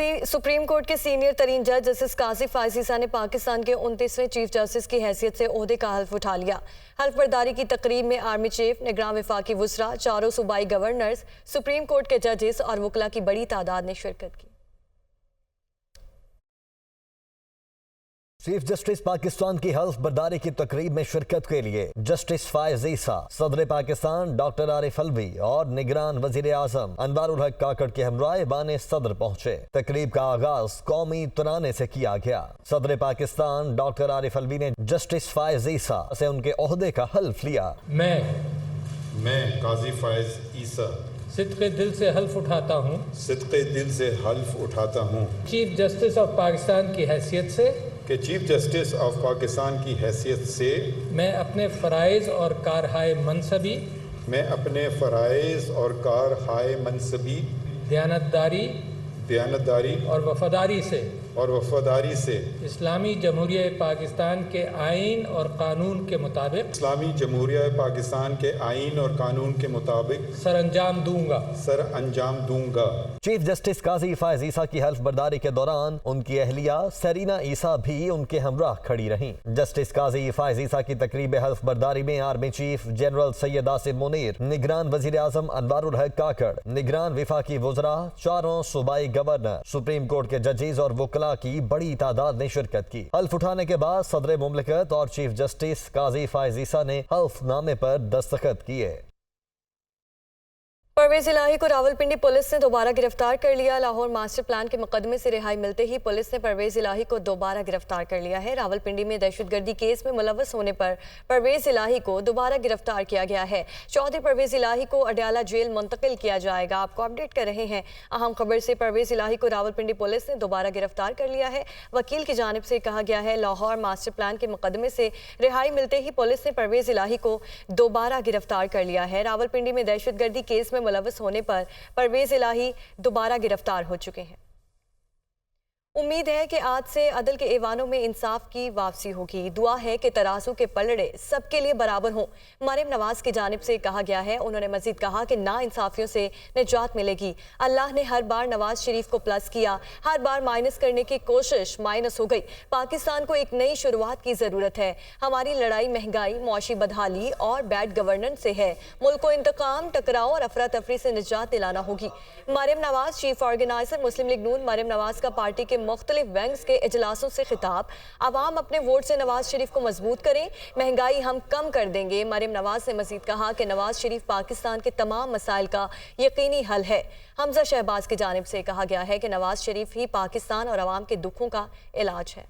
Supreme court के senior तरीन जज जस्टिस काजी फायज ईसा ने पाकिस्तान के 29वें चीफ जस्टिस की हैसियत से ओहदे का हल्फ उठा लिया। हल्फ बर्दारी की तकरीब में आर्मी चीफ, निगरान वफाकी वुज़रा, चारों सूबाई गवर्नर्स, सुप्रीम कोर्ट के जजेस और वकला की बड़ी तादाद ने शिरकत की। चीफ जस्टिस पाकिस्तान की हल्फ बर्दारी की तकरीब में शिरकत के लिए जस्टिस फायज ईसा, सदर पाकिस्तान डॉक्टर आरिफ अलवी और निगरान वजीर आजम अनवारुल हक काकड़ के हमराह बाने सदर पहुंचे। तकरीब का आगाज कौमी तराने से किया गया। सदर पाकिस्तान डॉक्टर आरिफ अलवी ने जस्टिस फायज ईसा से उनके ओहदे का हल्फ लिया। मैं काजी फायज ईसा सिद्क़े दिल से हल्फ उठाता हूँ चीफ जस्टिस ऑफ पाकिस्तान की हैसियत से कि चीफ जस्टिस ऑफ पाकिस्तान की हैसियत से मैं अपने फ़राइज़ और कारहाय मनसबी दयानतदारी और वफादारी से इस्लामी जमहूरिया पाकिस्तान के आइन और कानून के मुताबिक सर अंजाम दूंगा। चीफ जस्टिस काजी फायज ईसा की हल्फ बर्दारी के दौरान उनकी अहलिया सरीना ईसा भी उनके हमराह खड़ी रहीं। जस्टिस काजी फायज ईसा की तकरीब हल्फ बर्दारी में army chief general Syed Asim Munir, निगरान वजीर आजम अनवारुल हक काकड़, निगरान वफाकी वुज़रा, चारों सूबाई गवर्नर, सुप्रीम कोर्ट के जजेस और वकला की बड़ी तादाद ने शिरकत की। हल्फ उठाने के बाद सदर मुमलिकत और चीफ जस्टिस काजी फायज ईसा ने हल्फनामे पर दस्तखत किए। परवेज इलाही को रावलपिंडी पुलिस ने दोबारा गिरफ्तार कर लिया। लाहौर मास्टर प्लान के मुकदमे से रिहाई मिलते ही पुलिस ने परवेज इलाही को दोबारा गिरफ्तार कर लिया है। रावलपिंडी में दहशतगर्दी केस में मुलव्वस होने पर परवेज इलाही को दोबारा गिरफ्तार किया गया है। चौधरी परवेज इलाही को अडयाला जेल मुंतकिल किया जाएगा। आपको अपडेट कर रहे हैं अहम खबर से। परवेज इलाही को रावलपिंडी पुलिस ने दोबारा गिरफ्तार कर लिया है। वकील की जानिब से कहा गया है लाहौर मास्टर प्लान के मुकदमे से रिहाई मिलते ही पुलिस ने परवेज इलाही को दोबारा गिरफ्तार कर लिया है। रावलपिंडी में दहशतगर्दी केस में मुलव्वस होने पर परवेज इलाही दोबारा गिरफ्तार हो चुके हैं। उम्मीद है कि आज से अदल के ऐवानों में इंसाफ की वापसी होगी। दुआ है कि तराजू के पलड़े सबके लिए बराबर हों। मरियम नवाज की जानिब से कहा गया है। उन्होंने मजीद कहा कि ना इंसाफियों से निजात मिलेगी। अल्लाह ने हर बार नवाज शरीफ को प्लस किया, हर बार माइनस करने की कोशिश माइनस हो गई। पाकिस्तान को एक नई शुरुआत की जरूरत है। हमारी लड़ाई महंगाई, मौशी बदहाली और बैड गवर्नेंस से है। मुल्क को इंतकाम, टकराव और अफरा तफरी से निजात दिलाना होगी। मरियम नवाज, चीफ ऑर्गेनाइजर मुस्लिम लीग नून। मरियम नवाज का पार्टी के मुख्तलिफ विंग्स के इजलासों से खिताब। आवाम अपने वोट से नवाज शरीफ को मजबूत करें, महंगाई हम कम कर देंगे। मरियम नवाज ने मजीद कहा कि नवाज शरीफ पाकिस्तान के तमाम मसाइल का यकीनी हल है। हमजा शहबाज की जानिब से कहा गया है कि नवाज शरीफ ही पाकिस्तान और आवाम के दुखों का इलाज है।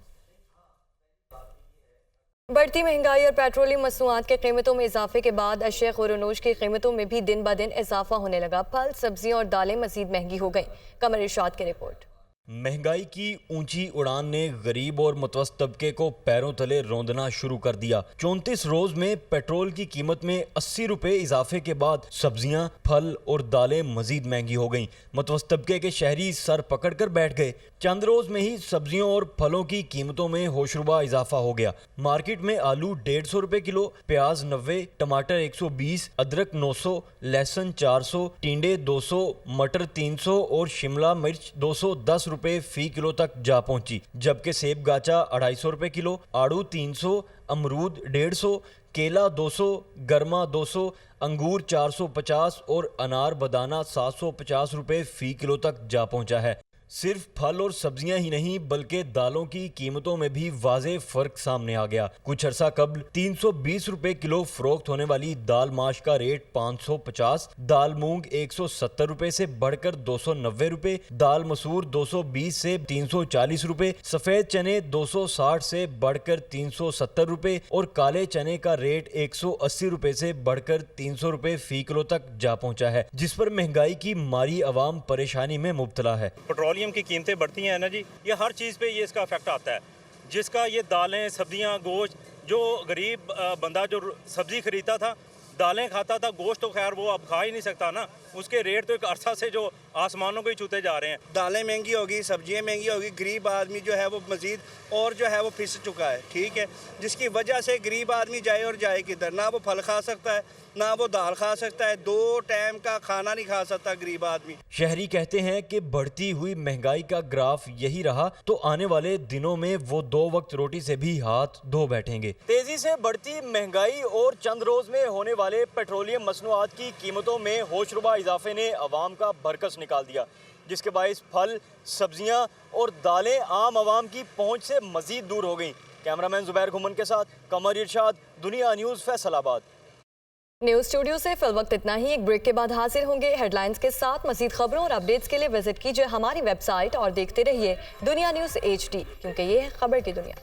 बढ़ती महंगाई और पेट्रोलियम मसनूआत की कीमतों में इजाफे के बाद अशिया खुरनोश की कीमतों में भी दिन ब दिन इजाफा होने लगा। फल, सब्जियां और दालें मजीद महंगी हो गईं। कमर इरशाद की रिपोर्ट। महंगाई की ऊंची उड़ान ने गरीब और मुतवस्सित तबके को पैरों तले रौंदना शुरू कर दिया। 34 रोज में पेट्रोल की कीमत में 80 रुपए इजाफे के बाद सब्जियां, फल और दालें मजीद महंगी हो गईं। मुतवस्सित तबके के शहरी सर पकड़ कर बैठ गए। चंद रोज में ही सब्जियों और फलों की कीमतों में होशरुबा इजाफा हो गया। मार्केट में आलू 150 रुपए किलो, प्याज 90, टमाटर 120, अदरक 900, लहसुन 400, टिंडे 200, मटर 300 और शिमला मिर्च 210 रुपए फी किलो तक जा पहुंची। जबकि सेब गाचा 250 रुपए किलो, आड़ू 300, अमरूद 150, केला 200, गरमा 200, अंगूर 450 और अनार बदाना 750 रुपए फी किलो तक जा पहुंचा है। सिर्फ फल और सब्जियां ही नहीं बल्कि दालों की कीमतों में भी वाज़े फर्क सामने आ गया। कुछ अरसा कबल 320 रुपए किलो फरोख्त होने वाली दाल माश का रेट 550, दाल मूंग 170 रुपए से बढ़कर 290 रुपए, दाल मसूर 220 से 340 रुपए, सफेद चने 260 से बढ़कर 370 रुपए और काले चने का रेट 180 रुपए से बढ़कर 300 रुपए फी किलो तक जा पहुंचा है, जिस पर महंगाई की मारी अवाम परेशानी में मुब्तला है। पेट्रोलियम की कीमतें बढ़ती हैं ना जी, ये हर चीज़ पे ये इसका इफेक्ट आता है। जिसका ये दालें, सब्जियां, गोश्त, जो गरीब बंदा जो सब्जी खरीदता था, दालें खाता था, गोश्त तो खैर वो अब खा ही नहीं सकता ना। उसके रेट तो एक अरसा से जो आसमानों को ही छूते जा रहे हैं। दालें महंगी होगी, सब्जियां महंगी होगी, गरीब आदमी जो है वो मज़ीद और जो है वो फिस चुका है, ठीक है, जिसकी वजह से गरीब आदमी जाए और जाए किधर, ना वो फल खा सकता है ना वो दाल खा सकता है, 2 टाइम का खाना नहीं खा सकता गरीब आदमी। शहरी कहते हैं कि बढ़ती हुई महंगाई का ग्राफ यही रहा तो आने वाले दिनों में वो 2 वक्त रोटी से भी हाथ धो बैठेंगे। तेजी से बढ़ती महंगाई और चंद रोज में होने वाले पेट्रोलियम मसनूआत की कीमतों में होशरुबा इजाफे ने अवाम का बरकस निकाल दिया, जिसके बाइस फल, सब्जियां और दालें आम आवाम की पहुंच से मजीद दूर हो गईं। कैमरामैन जुबैर घुमन के साथ कमर इरशाद, दुनिया न्यूज़, फैसलाबाद। न्यूज स्टूडियो से फिल वक्त इतना ही। एक ब्रेक के बाद हाजिर होंगे हेडलाइंस के साथ। मज़ीद खबरों और अपडेट्स के लिए विजिट कीजिए हमारी वेबसाइट और देखते रहिए दुनिया न्यूज़ HD, क्योंकि ये है खबर की दुनिया।